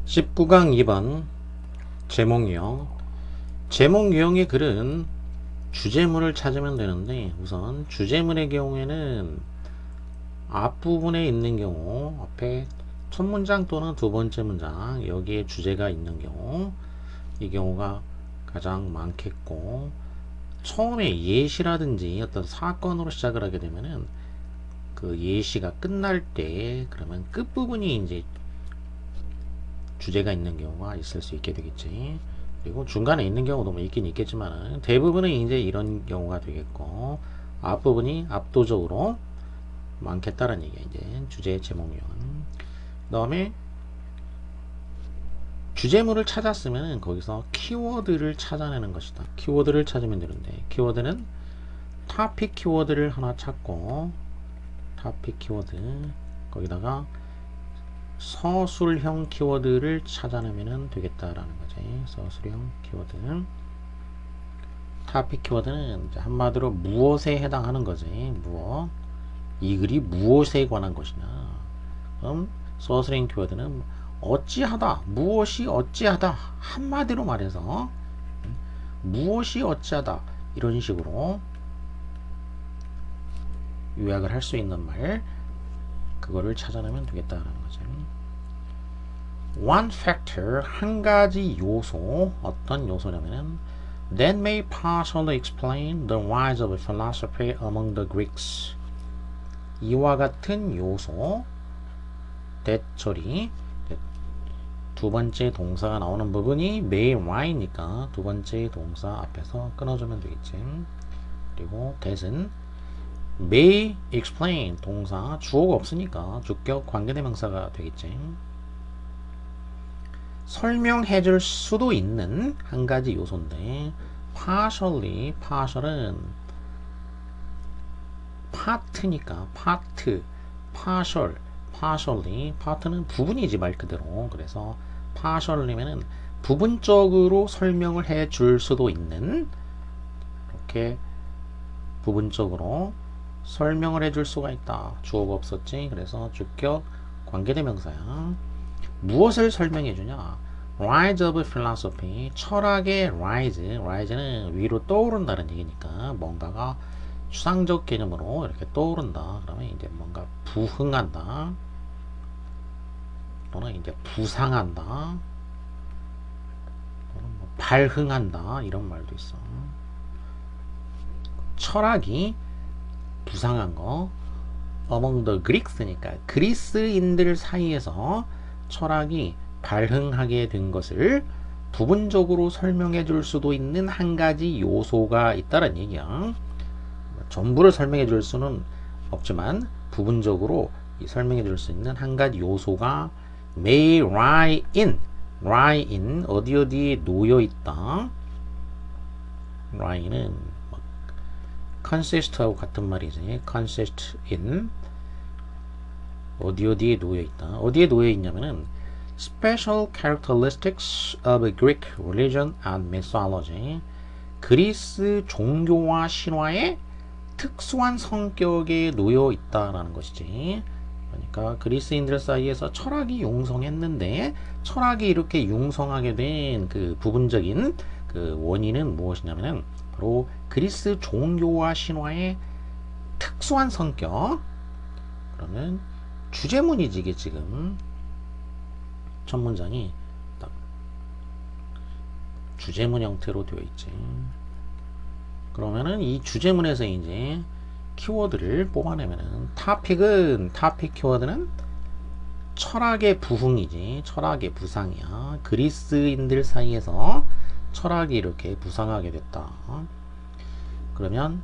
19강 2번 제목 유형. 제목 유형의 글은 주제문을 찾으면 되는데, 우선 주제문의 경우에는 앞부분에 있는 경우, 앞에 첫 문장 또는 두 번째 문장, 여기에 주제가 있는 경우, 이 경우가 가장 많겠고, 처음에 예시라든지 어떤 사건으로 시작을 하게 되면은 그 예시가 끝날 때, 그러면 끝부분이 이제 주제가 있는 경우가 있을 수 있게 되겠지. 그리고 중간에 있는 경우도 뭐 있긴 있겠지만 대부분은 이제 이런 경우가 되겠고, 앞부분이 압도적으로 많겠다는 얘기야. 이제 주제 제목명. 그 다음에 주제문을 찾았으면 거기서 키워드를 찾아내는 것이다. 키워드를 찾으면 되는데, 키워드는 토픽 키워드를 하나 찾고, 토픽 키워드 거기다가 서술형 키워드를 찾아내면 되겠다라는 거지. 서술형 키워드. 토픽 키워드는 한마디로 무엇에 해당하는 거지. 무엇. 이 글이 무엇에 관한 것이냐. 그럼 서술형 키워드는 어찌하다, 무엇이 어찌하다. 한마디로 말해서 무엇이 어찌하다, 이런 식으로 요약을 할 수 있는 말, 그거를 찾아내면 되겠다라는 거죠. One factor, 한 가지 요소. 어떤 요소냐면은 that may partially explain the rise of philosophy among the Greeks. 이와 같은 요소. that 처리, 두 번째 동사가 나오는 부분이 may why니까 두 번째 동사 앞에서 끊어주면 되겠지. 그리고 that은 may explain, 동사, 주어가 없으니까 주격 관계대명사가 되겠지. 설명해 줄 수도 있는 한 가지 요소인데, partially, partial은 파트니까 파트, partial, partially, part는 부분이지 말 그대로. 그래서 partial이면은 부분적으로 설명을 해 줄 수도 있는, 이렇게 부분적으로 설명을 해줄 수가 있다. 주어가 없었지. 그래서 주격 관계대명사야. 무엇을 설명해 주냐? Rise of philosophy, 철학의 rise. rise는 위로 떠오른다는 얘기니까 뭔가가 추상적 개념으로 이렇게 떠오른다. 그러면 이제 뭔가 부흥한다, 또는 이제 부상한다, 또는 뭐 발흥한다, 이런 말도 있어. 철학이 부상한 거. among the Greeks니까 그리스인들 사이에서 철학이 발흥하게 된 것을 부분적으로 설명해 줄 수도 있는 한 가지 요소가 있다는 얘기야. 전부를 설명해 줄 수는 없지만 부분적으로 설명해 줄 수 있는 한 가지 요소가 may lie in, lie in, 어디 어디에 놓여 있다. lie는 consist하고 같은 말이지. consist in, 어디 어디에 놓여 있다. 어디에 놓여 있냐면은 special characteristics of Greek religion and mythology, 그리스 종교와 신화의 특수한 성격에 놓여 있다라는 것이지. 그러니까 그리스인들 사이에서 철학이 융성했는데, 철학이 이렇게 융성하게 된 그 부분적인 그 원인은 무엇이냐면은 바로 그리스 종교와 신화의 특수한 성격. 그러면 주제문이지. 이게 지금 첫 문장이 딱 주제문 형태로 되어 있지. 그러면은 이 주제문에서 이제 키워드를 뽑아내면은, 토픽 키워드는 철학의 부흥이지. 철학의 부상이야. 그리스인들 사이에서 철학이 이렇게 부상하게 됐다. 그러면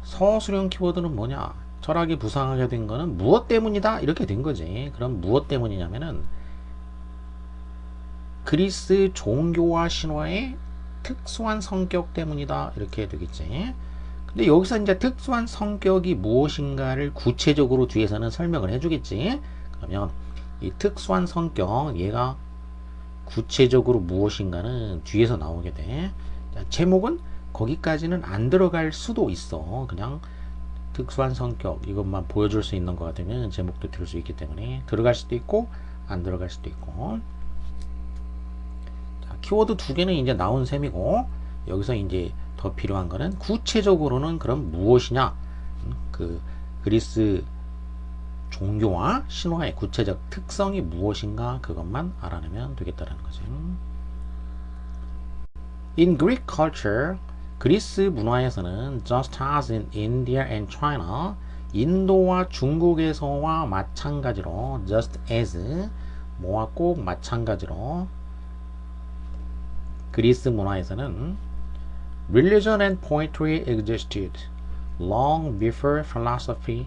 서술형 키워드는 뭐냐? 철학이 부상하게 된 거는 무엇 때문이다, 이렇게 된 거지. 그럼 무엇 때문이냐면은 그리스 종교와 신화의 특수한 성격 때문이다, 이렇게 되겠지. 근데 여기서 이제 특수한 성격이 무엇인가를 구체적으로 뒤에서는 설명을 해주겠지. 그러면 이 특수한 성격, 얘가 구체적으로 무엇인가는 뒤에서 나오게 돼. 자, 제목은 거기까지는 안 들어갈 수도 있어. 그냥 특수한 성격 이것만 보여줄 수 있는 것 같으면 제목도 들을 수 있기 때문에 들어갈 수도 있고 안 들어갈 수도 있고. 키워드 두 개는 이제 나온 셈이고, 여기서 이제 더 필요한 거는 구체적으로는 그럼 무엇이냐? 그 그리스 종교와 신화의 구체적 특성이 무엇인가 그것만 알아내면 되겠다라는 거죠. In Greek culture, 그리스 문화에서는 just as in India and China, 인도와 중국에서와 마찬가지로 just as 뭐와 꼭 마찬가지로 그리스 문화에서는 religion and poetry existed long before philosophy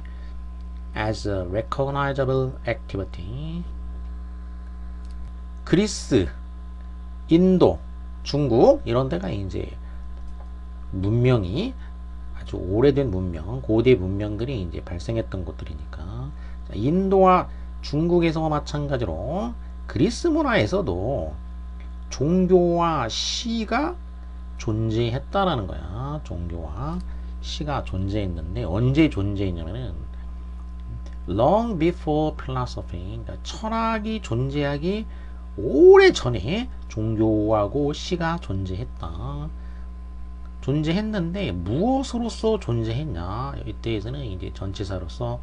as a recognizable activity. 그리스, 인도, 중국 이런 데가 이제 문명이 아주 오래된 문명, 고대 문명들이 이제 발생했던 곳들이니까 인도와 중국에서와 마찬가지로 그리스 문화에서도 종교와 시가 존재했다라는 거야. 종교와 시가 존재했는데 언제 존재했냐면은 long before philosophy, 그러니까 철학이 존재하기 오래 전에 종교하고 시가 존재했는데 무엇으로서 존재했냐? 이때에서는 이제 전치사로서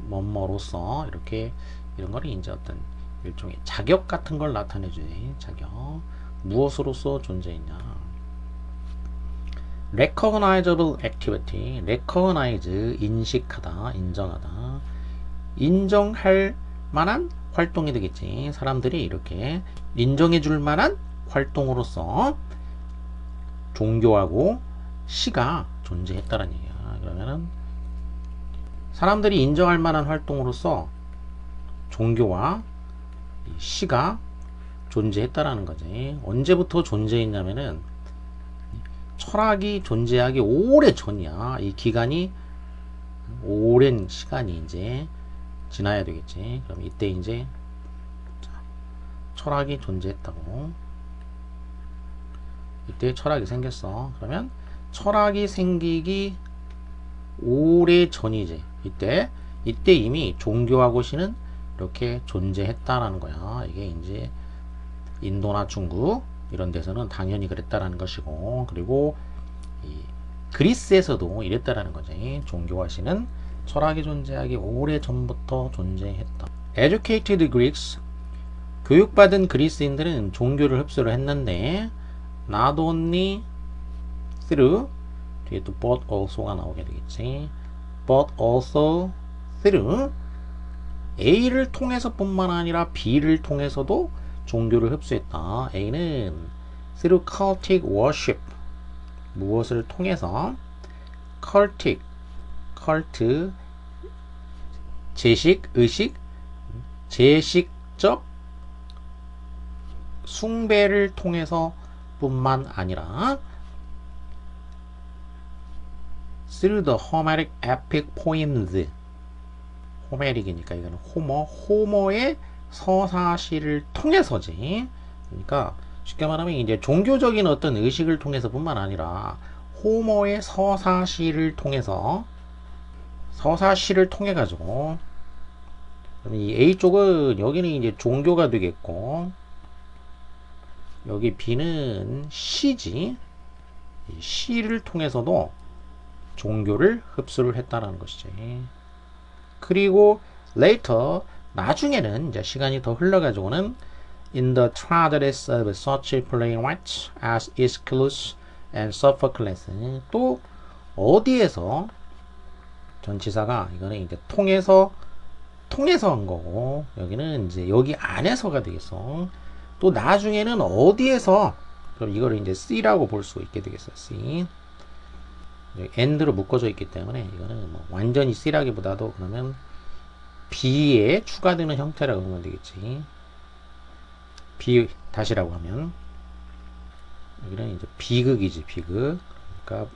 뭐뭐로서 이렇게 이런 거를 이제 어떤 일종의 자격 같은 걸 나타내주지. 자격. 무엇으로서 존재했냐? recognizable activity. recognize 인식하다, 인정하다. 인정할 만한 활동이 되겠지. 사람들이 이렇게 인정해 줄 만한 활동으로서 종교하고 시가 존재했다는 얘기야. 그러면은 사람들이 인정할 만한 활동으로서 종교와 시가 존재했다라는 거지. 언제부터 존재했냐면은 철학이 존재하기 오래 전이야. 이 기간이 오랜 시간이 이제 지나야 되겠지. 그럼 이때 이제 철학이 존재했다고. 이때 철학이 생겼어. 그러면 철학이 생기기 오래 전이지. 이때 이미 종교하고 시는 이렇게 존재했다라는 거야. 이게 이제 인도나 중국 이런 데서는 당연히 그랬다라는 것이고, 그리고 이 그리스에서도 이랬다라는 거지. 종교와 시는 철학이 존재하기 오래 전부터 존재했다. Educated Greeks, 교육받은 그리스인들은 종교를 흡수를 했는데 not only through, 뒤에 또 but also가 나오게 되겠지. but also through, A를 통해서 뿐만 아니라 B를 통해서도 종교를 흡수했다. A는 through cultic worship, 무엇을 통해서? cultic, cult, 제식, 의식, 제식적 숭배를 통해서 뿐만 아니라 through the Homeric epic poems, 호메릭이니까 이거는 호모의 서사시를 통해서지. 그러니까 쉽게 말하면 이제 종교적인 어떤 의식을 통해서뿐만 아니라 호모의 서사시를 통해서, 서사시를 통해 가지고, 그럼 이 A 쪽은 여기는 이제 종교가 되겠고, 여기 B는 시지. 시를 통해서도 종교를 흡수를 했다라는 것이지. 그리고 later, 나중에는 이제 시간이 더 흘러가지고는 in the tragedies of such playwrights as Aeschylus and Sophocles, 또 어디에서 전치사가 이거는 이제 통해서 한 거고, 여기는 이제 여기 안에서가 되겠어. 또 나중에는 어디에서, 그럼 이거를 이제 C라고 볼 수 있게 되겠어. C. and로 묶어져 있기 때문에 이거는 뭐 완전히 C라기보다도 그러면 B에 추가되는 형태라고 보면 되겠지. B 다시라고 하면 여기는 이제 비극이지, 비극. 그러니까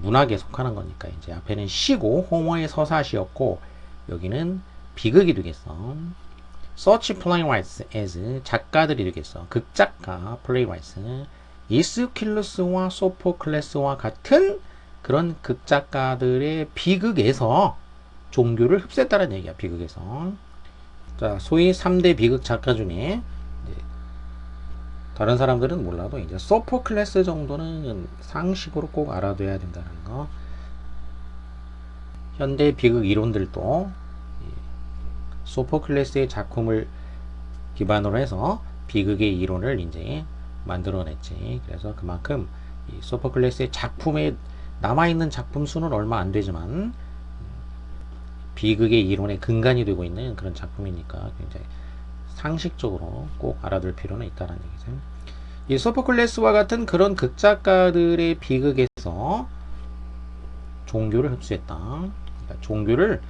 문학에 속하는 거니까 이제 앞에는 시고 호모의 서사시였고 여기는 비극이 되겠어. Such playwrights as, 작가들이 되겠어. 극작가 playwrights, 이스킬루스와 소포클레스와 같은 그런 극작가들의 비극에서 종교를 흡수했다는 얘기야. 비극에서. 자, 소위 3대 비극 작가 중에 다른 사람들은 몰라도 이제 소포클레스 정도는 상식으로 꼭 알아둬야 된다는 거. 현대 비극 이론들도 소포클레스의 작품을 기반으로 해서 비극의 이론을 이제 만들어냈지. 그래서 그만큼 이 소포클레스의 작품에 남아있는 작품 수는 얼마 안 되지만 비극의 이론의 근간이 되고 있는 그런 작품이니까 굉장히 상식적으로 꼭 알아둘 필요는 있다는 얘기죠. 이 소포클레스와 같은 그런 극작가들의 비극에서 종교를 흡수했다. 그러니까 종교를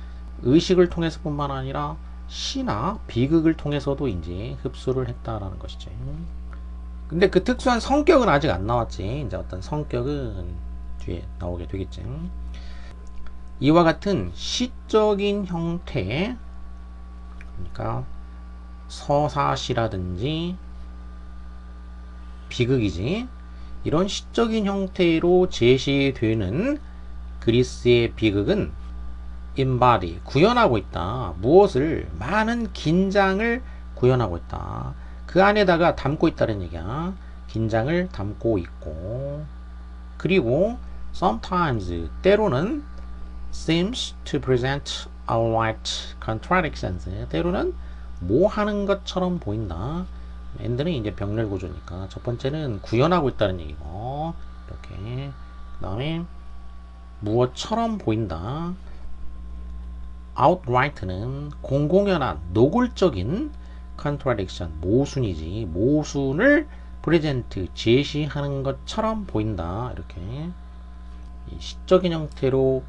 의식을 통해서뿐만 아니라 시나 비극을 통해서도 이제 흡수를 했다라는 것이죠. 근데 그 특수한 성격은 아직 안 나왔지. 이제 어떤 성격은 뒤에 나오게 되겠지. 이와 같은 시적인 형태, 그러니까 서사시라든지 비극이지, 이런 시적인 형태로 제시되는 그리스의 비극은 embody, 구현하고 있다. 무엇을? 많은 긴장을 구현하고 있다. 그 안에다가 담고 있다는 얘기야. 긴장을 담고 있고, 그리고 sometimes, 때로는 seems to present outright contradictions, 때로는 뭐 하는 것처럼 보인다. and는 이제 병렬 구조니까 첫 번째는 구현하고 있다는 얘기고, 이렇게. 그 다음에 무엇처럼 보인다. outright는 공공연한 노골적인 contradiction, 모순이지. 모순을 present, 제시하는 것처럼 보인다. 이렇게 이 시적인 형태로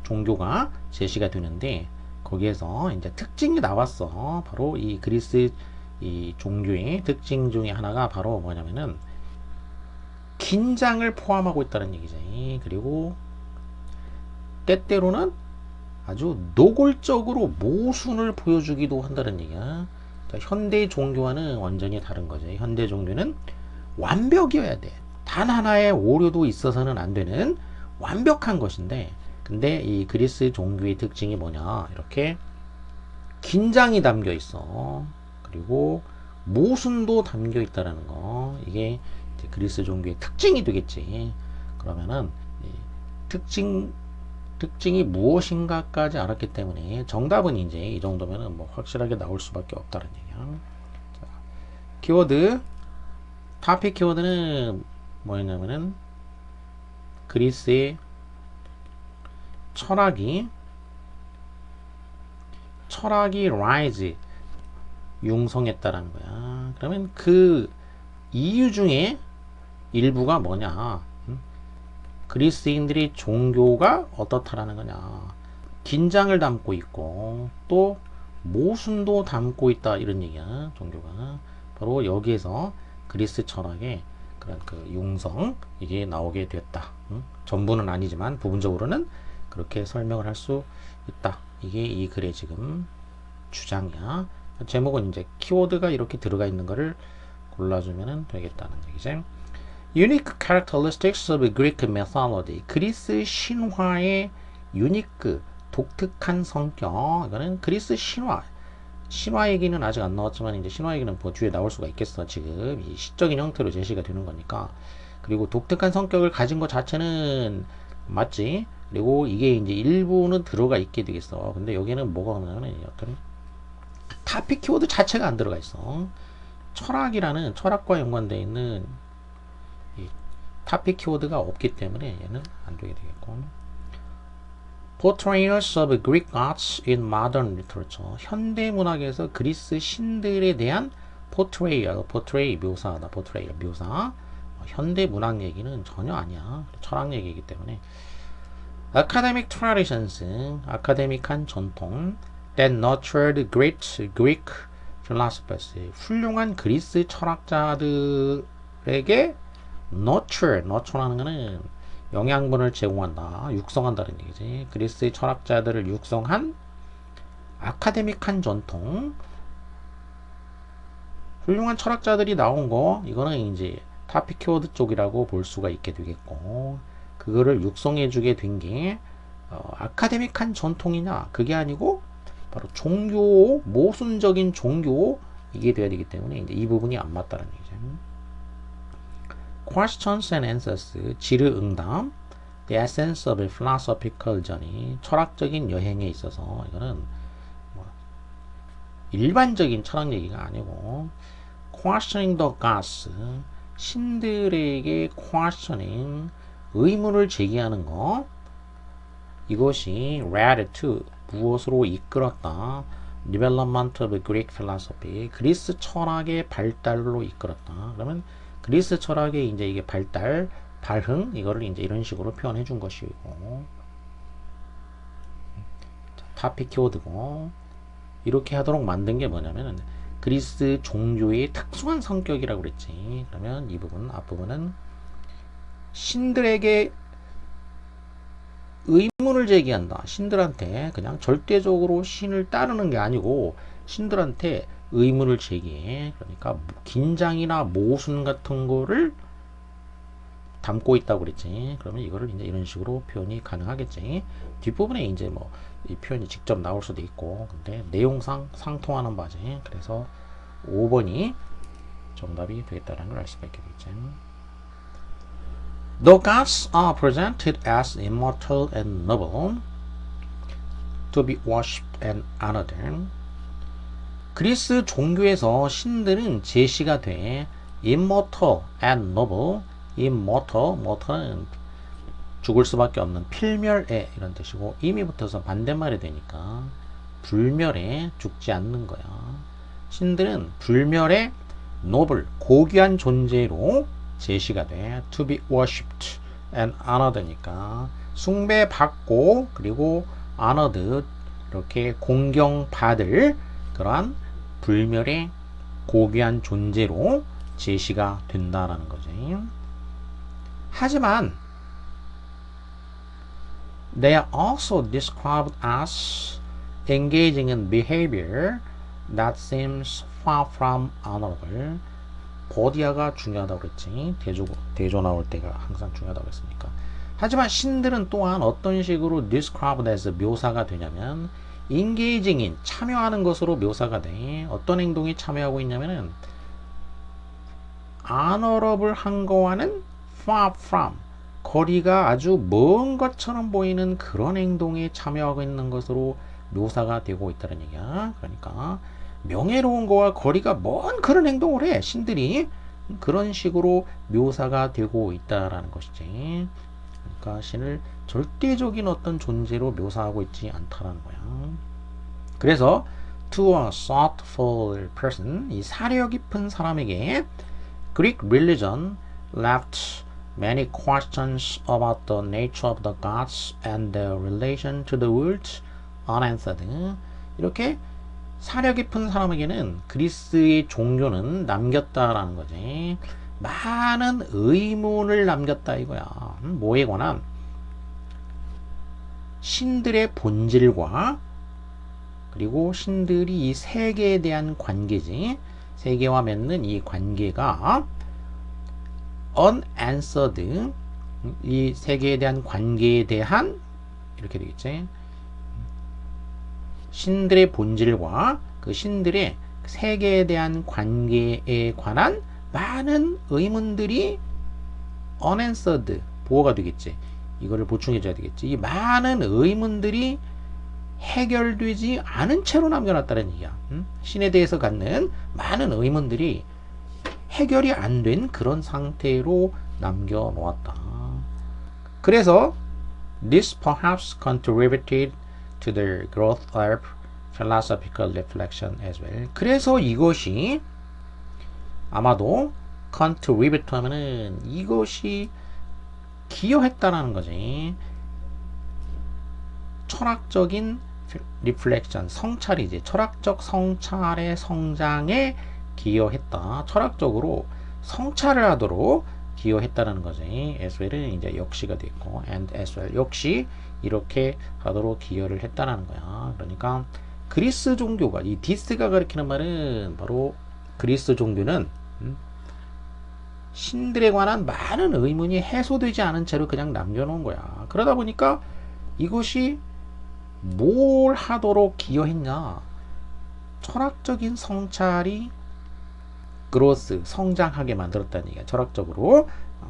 종교가 제시가 되는데, 거기에서 이제 특징이 나왔어. 바로 이 그리스 이 종교의 특징 중에 하나가 바로 뭐냐면은 긴장을 포함하고 있다는 얘기지. 그리고 때때로는 아주 노골적으로 모순을 보여주기도 한다는 얘기야. 자, 현대 종교와는 완전히 다른 거지. 현대 종교는 완벽이어야 돼. 단 하나의 오류도 있어서는 안 되는 완벽한 것인데, 근데 이 그리스 종교의 특징이 뭐냐, 이렇게 긴장이 담겨 있어. 그리고 모순도 담겨 있다라는 거. 이게 이제 그리스 종교의 특징이 되겠지. 그러면은 특징이 무엇인가까지 알았기 때문에 정답은 이제 이 정도면은 뭐 확실하게 나올 수밖에 없다는 얘기야. 자, 키워드, 타픽 키워드는 뭐였냐면은 그리스의 철학이 rise, 융성했다라는 거야. 그러면 그 이유 중에 일부가 뭐냐? 그리스인들의 종교가 어떻다라는 거냐? 긴장을 담고 있고 또 모순도 담고 있다, 이런 얘기야. 종교가 바로 여기에서 그리스 철학의 그런 그 융성, 이게 나오게 됐다. 전부는 아니지만 부분적으로는 그렇게 설명을 할 수 있다. 이게 이 글의 지금 주장이야. 제목은 이제 키워드가 이렇게 들어가 있는 거를 골라주면 되겠다는 얘기지. Unique characteristics of Greek mythology. 그리스 신화의 unique, 독특한 성격. 이거는 그리스 신화 얘기는 아직 안 나왔지만 이제 신화 얘기는 뭐 뒤에 나올 수가 있겠어. 지금 이 시적인 형태로 제시가 되는 거니까. 그리고 독특한 성격을 가진 것 자체는 맞지. 그리고 이게 이제 일부는 들어가 있게 되겠어. 근데 여기는 뭐가 오냐면 어떤 타픽 키워드 자체가 안 들어가 있어. 철학이라는, 철학과 연관되어 있는 이 타픽 키워드가 없기 때문에 얘는 안 되게 되겠고. Portrayals of Greek gods in modern literature. 현대 문학에서 그리스 신들에 대한 portray 묘사다. portray 묘사. 현대 문학 얘기는 전혀 아니야. 철학 얘기이기 때문에. Academic traditions, 아카데믹한 전통. That nurtured great Greek philosophers. 훌륭한 그리스 철학자들에게 nurture라는 것은 영양분을 제공한다, 육성한다는 얘기지. 그리스의 철학자들을 육성한 아카데믹한 전통, 훌륭한 철학자들이 나온 거, 이거는 이제 타픽 키워드 쪽이라고 볼 수가 있게 되겠고, 그거를 육성해주게 된 게 아카데믹한 전통이냐? 그게 아니고 바로 종교, 모순적인 종교, 이게 돼야 되기 때문에 이제 이 부분이 안 맞다는 얘기죠. Questions and answers, 질의응답, the essence of a philosophical journey, 철학적인 여행에 있어서 이거는 뭐 일반적인 철학 얘기가 아니고 questioning the gods, 신들에게 questioning, 의문을 제기하는 것, 이것이 led to, 무엇으로 이끌었다, development of Greek philosophy, 그리스 철학의 발달로 이끌었다. 그러면 그리스 철학의 이제 이게 발달, 발흥, 이거를 이제 이런 식으로 표현해 준 것이고, 타픽 키워드고, 이렇게 하도록 만든 게 뭐냐면은 그리스 종교의 특수한 성격이라고 그랬지. 그러면 이 부분, 앞부분은 신들에게 의문을 제기한다. 신들한테 그냥 절대적으로 신을 따르는 게 아니고 신들한테 의문을 제기해. 그러니까 긴장이나 모순 같은 거를 담고 있다고 그랬지. 그러면 이거를 이제 이런 식으로 표현이 가능하겠지. 뒷부분에 이제 뭐 이 표현이 직접 나올 수도 있고, 근데 내용상 상통하는 바지. 그래서 5번이 정답이 되겠다는 걸 알 수가 있겠지. The gods are presented as immortal and noble, to be worshipped and honored. 그리스 종교에서 신들은 제시가 돼 immortal and noble, mortal은 죽을 수밖에 없는 필멸의 이런 뜻이고, 임이 붙어서 반대말이 되니까 불멸에 죽지 않는 거야. 신들은 불멸의 noble, 고귀한 존재로 제시가 돼 to be worshipped and honored니까 숭배받고 그리고 honored, 이렇게 공경받을 그러한 불멸의 고귀한 존재로 제시가 된다라는 거지. 하지만 they are also described as engaging in behavior that seems far from honorable. 버디아가 중요하다고 그랬지. 대조 나올 때가 항상 중요하다고 했으니까. 하지만 신들은 또한 어떤 식으로 described as 묘사가 되냐면 engaging in, 참여하는 것으로 묘사가 돼. 어떤 행동에 참여하고 있냐면은 honorable 한 거와는 far from, 거리가 아주 먼 것처럼 보이는 그런 행동에 참여하고 있는 것으로 묘사가 되고 있다는 얘기야. 그러니까 명예로운 거와 거리가 먼 그런 행동을 해. 신들이 그런 식으로 묘사가 되고 있다라는 것이지. 그러니까 신을 절대적인 어떤 존재로 묘사하고 있지 않다라는 거야. 그래서 to a thoughtful person, 이 사려 깊은 사람에게 Greek religion left many questions about the nature of the gods and their relation to the world unanswered. 이렇게 사려 깊은 사람에게는 그리스의 종교는 남겼다라는 거지. 많은 의문을 남겼다 이거야. 뭐에 관한? 신들의 본질과 그리고 신들이 이 세계에 대한 관계지. 세계와 맺는 이 관계가 unanswered, 이 세계에 대한 관계에 대한, 이렇게 되겠지. 신들의 본질과 그 신들의 세계에 대한 관계에 관한 많은 의문들이 unanswered, 보호가 되겠지. 이거를 보충해 줘야 되겠지. 이 많은 의문들이 해결되지 않은 채로 남겨놨다는 얘기야. 신에 대해서 갖는 많은 의문들이 해결이 안 된 그런 상태로 남겨놓았다. 그래서 this perhaps contributed to the growth of philosophical reflection as well. 그래서 이것이 아마도 contribute 하면은 이것이 기여했다라는 거지. 철학적인 reflection, 성찰이지. 철학적 성찰의 성장에 기여했다. 철학적으로 성찰을 하도록 기여했다라는 거지. as well은 이제 역시가 됐고, and as well 역시 이렇게 하도록 기여를 했다라는 거야. 그러니까 그리스 종교가, 이 디스가 가리키는 말은 바로 그리스 종교는 신들에 관한 많은 의문이 해소되지 않은 채로 그냥 남겨놓은 거야. 그러다 보니까 이것이 뭘 하도록 기여했냐? 철학적인 성찰이 growth, 성장하게 만들었다는 얘기야. 철학적으로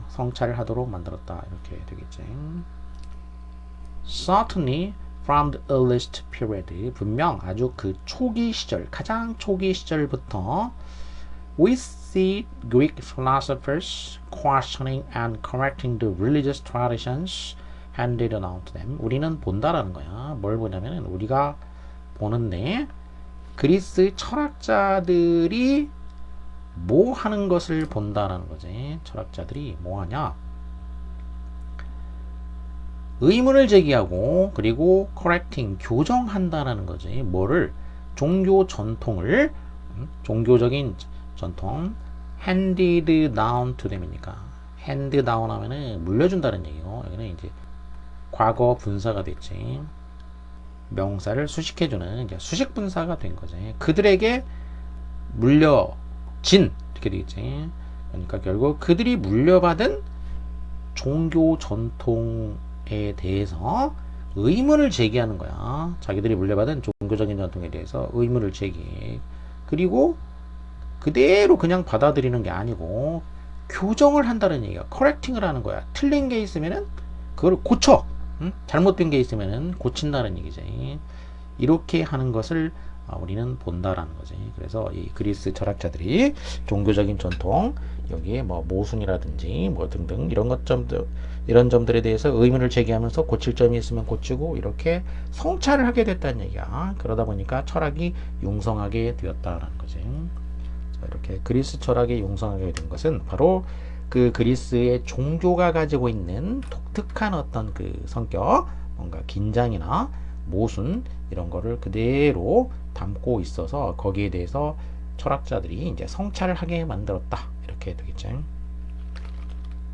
성찰을 하도록 만들었다. 이렇게 되겠지. Certainly from the earliest period, 분명 아주 그 초기 시절, 가장 초기 시절부터 we see Greek philosophers questioning and correcting the religious traditions handed down to them. 우리는 본다라는 거야. 뭘 보냐면 우리가 보는데 그리스 철학자들이 뭐 하는 것을 본다라는 거지. 철학자들이 뭐 하냐? 의문을 제기하고 그리고 correcting, 교정한다라는 거지. 뭐를? 종교 전통을, 종교적인 전통, handed down to them이니까 hand down 하면은 물려준다는 얘기고, 여기는 이제 과거 분사가 됐지. 명사를 수식해주는 이제 수식 분사가 된 거지. 그들에게 물려진 이렇게 되겠지. 그러니까 결국 그들이 물려받은 종교 전통에 대해서 의문을 제기하는 거야. 자기들이 물려받은 종교적인 전통에 대해서 의문을 제기. 그리고 그대로 그냥 받아들이는 게 아니고 교정을 한다는 얘기야. 커렉팅을 하는 거야. 틀린 게 있으면은 그걸 고쳐. 잘못된 게 있으면은 고친다는 얘기지. 이렇게 하는 것을 우리는 본다라는 거지. 그래서 이 그리스 철학자들이 종교적인 전통, 여기에 뭐 모순이라든지 뭐 등등 이런 점들에 대해서 의문을 제기하면서 고칠 점이 있으면 고치고 이렇게 성찰을 하게 됐다는 얘기야. 그러다 보니까 철학이 융성하게 되었다라는 거지. 자, 이렇게 그리스 철학이 융성하게 된 것은 바로 그 그리스의 종교가 가지고 있는 독특한 어떤 그 성격, 뭔가 긴장이나 모순 이런 거를 그대로 담고 있어서 거기에 대해서 철학자들이 이제 성찰을 하게 만들었다. 이렇게 되겠죠.